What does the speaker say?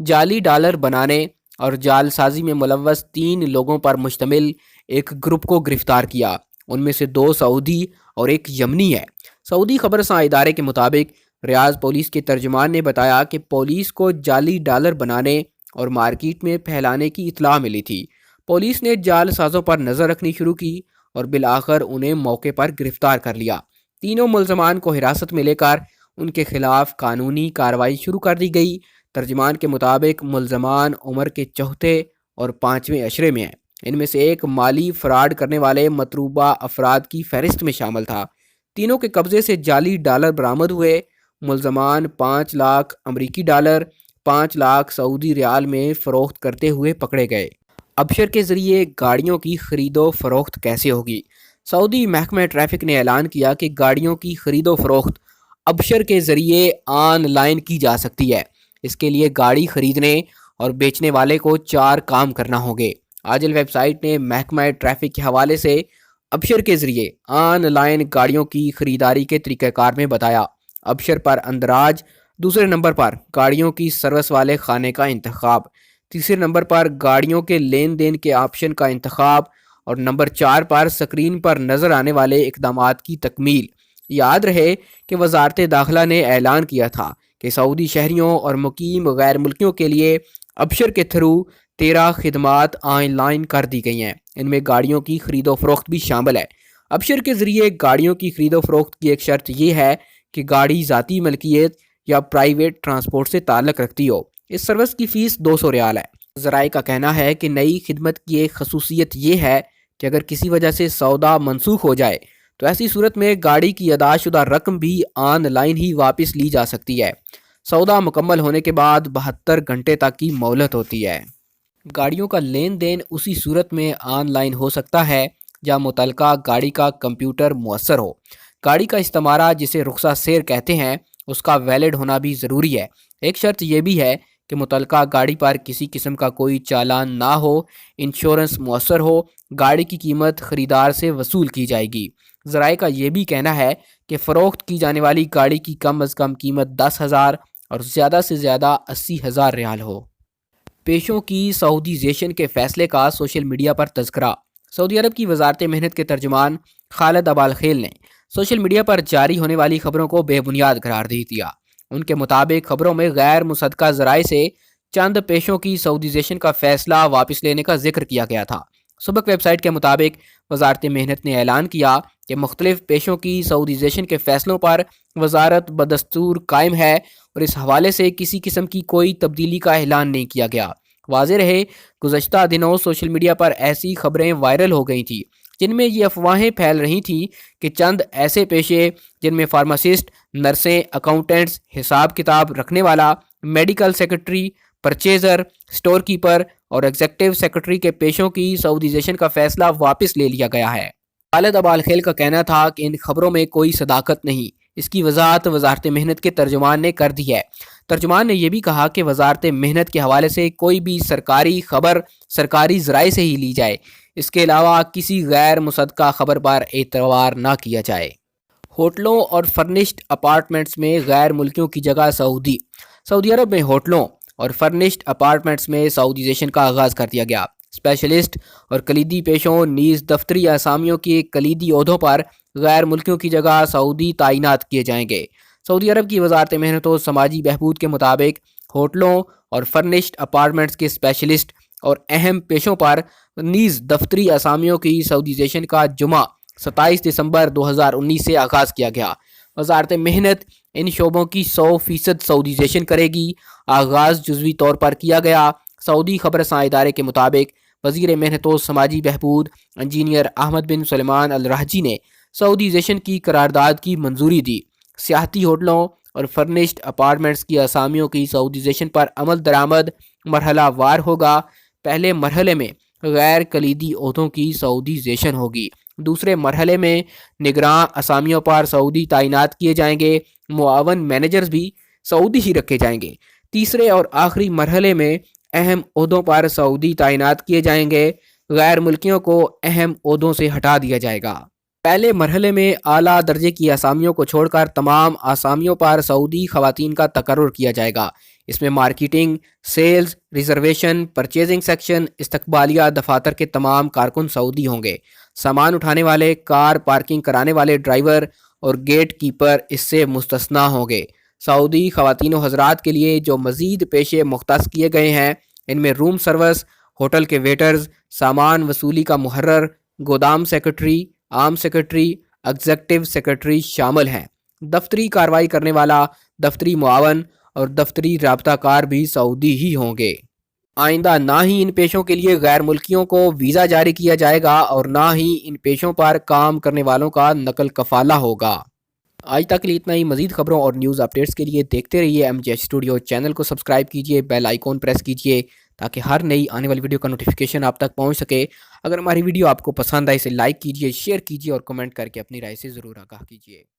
جعلی ڈالر بنانے اور جعل سازی میں ملوث 3 لوگوں پر مشتمل ایک گروپ کو گرفتار کیا۔ ان میں سے 2 سعودی اور ایک یمنی ہے۔ سعودی خبر رساں ادارے کے مطابق ریاض پولیس کے ترجمان نے بتایا کہ پولیس کو جعلی ڈالر بنانے اور مارکیٹ میں پھیلانے کی اطلاع ملی تھی۔ پولیس نے جعل سازوں پر نظر رکھنی شروع کی اور بالآخر انہیں موقع پر گرفتار کر لیا۔ تینوں ملزمان کو حراست میں لے کر ان کے خلاف قانونی کارروائی شروع کر دی گئی۔ ترجمان کے مطابق ملزمان عمر کے 4تھے اور 5ویں عشرے میں ہیں۔ ان میں سے ایک مالی فراڈ کرنے والے مطلوبہ افراد کی فہرست میں شامل تھا۔ تینوں کے قبضے سے جعلی ڈالر برآمد ہوئے۔ ملزمان 5 لاکھ امریکی ڈالر 5 لاکھ سعودی ریال میں فروخت کرتے ہوئے پکڑے گئے۔ ابشر کے ذریعے گاڑیوں کی خرید و فروخت کیسے ہوگی؟ سعودی محکمہ ٹریفک نے اعلان کیا کہ گاڑیوں کی خرید و فروخت ابشر کے ذریعے آن لائن کی جا سکتی ہے۔ اس کے لیے گاڑی خریدنے اور بیچنے والے کو 4 کام کرنا ہوں گے۔ آجل ویب سائٹ نے محکمہ ٹریفک کے حوالے سے ابشر کے ذریعے آن لائن گاڑیوں کی خریداری کے طریقہ کار میں بتایا۔ ابشر پر اندراج، دوسرے نمبر پر گاڑیوں کی سروس والے خانے کا انتخاب، تیسرے نمبر پر گاڑیوں کے لین دین کے آپشن کا انتخاب اور نمبر 4 پر سکرین پر نظر آنے والے اقدامات کی تکمیل۔ یاد رہے کہ وزارت داخلہ نے اعلان کیا تھا کہ سعودی شہریوں اور مقیم غیر ملکیوں کے لیے ابشر کے تھرو 13 خدمات آن لائن کر دی گئی ہیں۔ ان میں گاڑیوں کی خرید و فروخت بھی شامل ہے۔ ابشر کے ذریعے گاڑیوں کی خرید و فروخت کی ایک شرط یہ ہے کہ گاڑی ذاتی ملکیت یا پرائیویٹ ٹرانسپورٹ سے تعلق رکھتی ہو۔ اس سروس کی فیس 200 ریال ہے۔ ذرائع کا کہنا ہے کہ نئی خدمت کی ایک خصوصیت یہ ہے کہ اگر کسی وجہ سے سودا منسوخ ہو جائے تو ایسی صورت میں گاڑی کی ادا شدہ رقم بھی آن لائن ہی واپس لی جا سکتی ہے۔ سودا مکمل ہونے کے بعد 72 گھنٹے تک کی مہلت ہوتی ہے۔ گاڑیوں کا لین دین اسی صورت میں آن لائن ہو سکتا ہے جہاں متعلقہ گاڑی کا کمپیوٹر مؤثر ہو۔ گاڑی کا استمارہ جسے رخصت سیر کہتے ہیں اس کا ویلڈ ہونا بھی ضروری ہے۔ ایک شرط یہ بھی ہے کہ متعلقہ گاڑی پر کسی قسم کا کوئی چالان نہ ہو، انشورنس مؤثر ہو۔ گاڑی کی قیمت خریدار سے وصول کی جائے گی۔ ذرائع کا یہ بھی کہنا ہے کہ فروخت کی جانے والی گاڑی کی کم از کم قیمت 10,000 اور زیادہ سے زیادہ 80,000 ریال ہو۔ پیشوں کی سعودیزیشن کے فیصلے کا سوشل میڈیا پر تذکرہ۔ سعودی عرب کی وزارت محنت کے ترجمان خالد ابالخیل نے سوشل میڈیا پر جاری ہونے والی خبروں کو بے بنیاد قرار دے دیا۔ ان کے مطابق خبروں میں غیر مصدقہ ذرائع سے چند پیشوں کی سعودیزیشن کا فیصلہ واپس لینے کا ذکر کیا گیا تھا۔ سبق ویب سائٹ کے مطابق وزارت محنت نے اعلان کیا کہ مختلف پیشوں کی سعودیزیشن کے فیصلوں پر وزارت بدستور قائم ہے اور اس حوالے سے کسی قسم کی کوئی تبدیلی کا اعلان نہیں کیا گیا۔ واضح رہے گزشتہ دنوں سوشل میڈیا پر ایسی خبریں وائرل ہو گئی تھیں جن میں یہ افواہیں پھیل رہی تھیں کہ چند ایسے پیشے جن میں فارماسسٹ، نرسیں، اکاؤنٹنٹس، حساب کتاب رکھنے والا، medical secretary, purchaser, store keeper اور ایگزیکٹو سیکرٹری کے پیشوں کی سعودیزیشن کا فیصلہ واپس لے لیا گیا ہے۔ خالد ابالخیل کا کہنا تھا کہ ان خبروں میں کوئی صداقت نہیں۔ اس کی وضاحت وزارت محنت کے ترجمان نے کر دی ہے۔ ترجمان نے یہ بھی کہا کہ وزارت محنت کے حوالے سے کوئی بھی سرکاری خبر سرکاری ذرائع سے ہی لی جائے، اس کے علاوہ کسی غیر مصدقہ خبر پر اعتبار نہ کیا جائے۔ ہوٹلوں اور فرنشڈ اپارٹمنٹس میں غیر ملکیوں کی جگہ سعودی عرب میں ہوٹلوں اور فرنشڈ اپارٹمنٹس میں سعودیزیشن کا آغاز کر دیا گیا۔ اسپیشلسٹ اور کلیدی پیشوں نیز دفتری اسامیوں کے کلیدی عہدوں پر غیر ملکیوں کی جگہ سعودی تعینات کیے جائیں گے۔ سعودی عرب کی وزارت محنت و سماجی بہبود کے مطابق ہوٹلوں اور فرنشڈ اپارٹمنٹس کے اسپیشلسٹ اور اہم پیشوں پر نیز دفتری اسامیوں کی سعودیزیشن کا جمعہ 27 دسمبر 2019 سے آغاز کیا گیا۔ وزارت محنت ان شعبوں کی 100% سعودیزیشن کرے گی۔ آغاز جزوی طور پر کیا گیا۔ سعودی خبر رساں ادارے کے مطابق وزیر محنت و سماجی بہبود انجینئر احمد بن سلیمان الرحجی نے سعودیزیشن کی قرارداد کی منظوری دی۔ سیاحتی ہوٹلوں اور فرنشڈ اپارٹمنٹس کی اسامیوں کی سعودیزیشن پر عمل درآمد مرحلہ وار ہوگا۔ پہلے مرحلے میں غیر کلیدی عہدوں کی سعودیزیشن ہوگی۔ دوسرے مرحلے میں نگراں اسامیوں پر سعودی تعینات کیے جائیں گے۔ معاون مینیجرز بھی سعودی ہی رکھے جائیں گے۔ تیسرے اور آخری مرحلے میں اہم عہدوں پر سعودی تعینات کیے جائیں گے۔ غیر ملکیوں کو اہم عہدوں سے ہٹا دیا جائے گا۔ پہلے مرحلے میں اعلیٰ درجے کی اسامیوں کو چھوڑ کر تمام اسامیوں پر سعودی خواتین کا تقرر کیا جائے گا۔ اس میں marketing, sales, reservation, purchasing section, استقبالیہ دفاتر کے تمام کارکن سعودی ہوں گے۔ سامان اٹھانے والے، کار پارکنگ کرانے والے ڈرائیور اور گیٹ کیپر اس سے مستثنیٰ ہوں گے۔ سعودی خواتین و حضرات کے لیے جو مزید پیشے مختص کیے گئے ہیں ان میں روم سروس، ہوٹل کے ویٹرز، سامان وصولی کا محرر، گودام سیکرٹری، عام سیکرٹری، ایگزیکٹو سیکرٹری شامل ہیں۔ دفتری کارروائی کرنے والا، دفتری معاون اور دفتری رابطہ کار بھی سعودی ہی ہوں گے۔ آئندہ نہ ہی ان پیشوں کے لیے غیر ملکیوں کو ویزا جاری کیا جائے گا اور نہ ہی ان پیشوں پر کام کرنے والوں کا نقل کفالہ ہوگا۔ آج تک کے لیے اتنا ہی۔ مزید خبروں اور نیوز اپڈیٹس کے لیے دیکھتے رہیے MGH اسٹوڈیو۔ چینل کو سبسکرائب کیجئے، بیل آئیکن پریس کیجئے تاکہ ہر نئی آنے والی ویڈیو کا نوٹیفیکیشن آپ تک پہنچ سکے۔ اگر ہماری ویڈیو آپ کو پسند آئے اسے لائک کیجئے، شیئر کیجئے اور کمنٹ کر کے اپنی رائے سے ضرور آگاہ کیجئے۔